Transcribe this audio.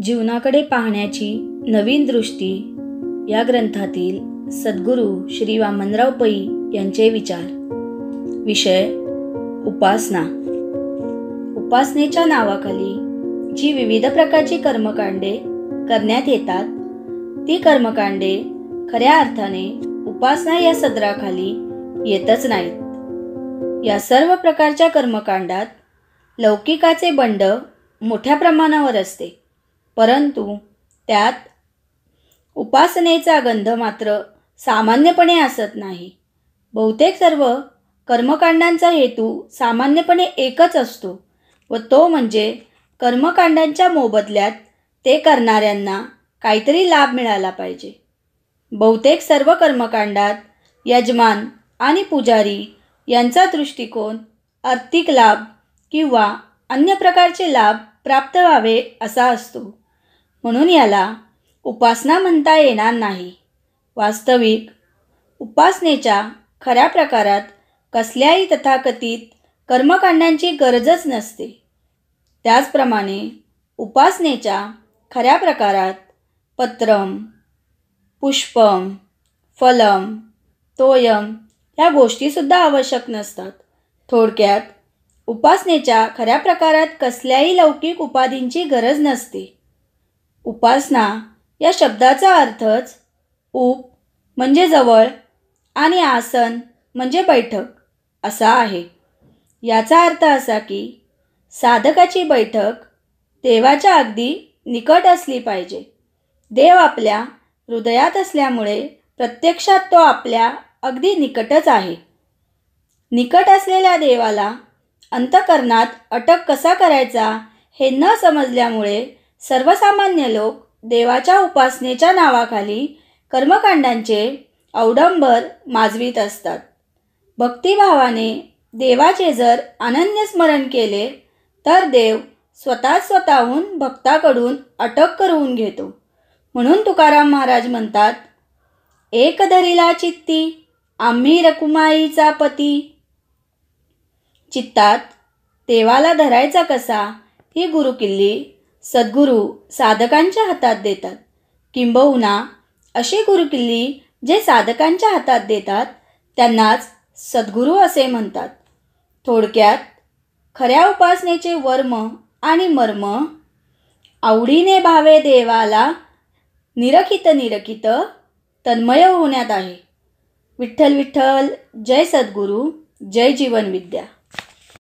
जीवनाकडे पाहण्याची नवीन दृष्टी या ग्रंथातील सद्गुरू श्री वामनराव पै यांचे विचार. विषय उपासना. उपासनेच्या नावाखाली जी विविध प्रकारची कर्मकांडे करण्यात येतात ती कर्मकांडे खऱ्या अर्थाने उपासना या सदराखाली येतच नाहीत. या सर्व प्रकारच्या कर्मकांडात लौकिकाचे बंड मोठ्या प्रमाणावर असते, परंतु त्यात उपासनेचा गंध मात्र सामान्यपणे असत नाही. बहुतेक सर्व कर्मकांडांचा हेतू सामान्यपणे एकच असतो व तो म्हणजे कर्मकांडांच्या मोबदल्यात ते करणाऱ्यांना काहीतरी लाभ मिळाला पाहिजे. बहुतेक सर्व कर्मकांडात यजमान आणि पुजारी यांचा दृष्टिकोन आर्थिक लाभ किंवा अन्य प्रकारचे लाभ प्राप्त व्हावे असा असतो, म्हणून याला उपासना म्हणता येणार नाही. वास्तविक उपासनेच्या खऱ्या प्रकारात कसल्याही तथाकथित कर्मकांडांची गरजच नसते. त्याचप्रमाणे उपासनेच्या खऱ्या प्रकारात पत्रम, पुष्पम, फलम, तोयम या गोष्टीसुद्धा आवश्यक नसतात. थोडक्यात उपासनेच्या खऱ्या प्रकारात कसल्याही लौकिक उपाधींची गरज नसते. उपासना या शब्दाचा अर्थच उप म्हणजे जवळ आणि आसन म्हणजे बैठक असा आहे. याचा अर्थ असा की साधकाची बैठक देवाच्या अगदी निकट असली पाहिजे. देव आपल्या हृदयात असल्यामुळे प्रत्यक्षात तो आपल्या अगदी निकटच आहे. निकट असलेल्या देवाला अंतःकरणात अटक कसा करायचा हे न समजल्यामुळे सर्वसामान्य लोक देवाच्या उपासनेच्या नावाखाली कर्मकांडांचे अवडंबर माजवीत असतात. भक्तिभावाने देवाचे जर अनन्य स्मरण केले तर देव स्वतःहून भक्ताकडून अटक करून घेतो. म्हणून तुकाराम महाराज म्हणतात, एक धरिला चित्ती आम्ही रखुमाईचा पती. चित्तात देवाला धरायचा कसा ही गुरुकिल्ली सद्गुरू साधकांच्या हातात देतात. किंबहुना अशी गुरुकिल्ली जे साधकांच्या हातात देतात त्यांनाच सद्गुरू असे म्हणतात. थोडक्यात खऱ्या उपासनेचे वर्म आणि मर्म आवडीने भावे देवाला निरखित तन्मय होण्यात आहे. विठ्ठल विठ्ठल. जय सद्गुरू. जय जीवन विद्या.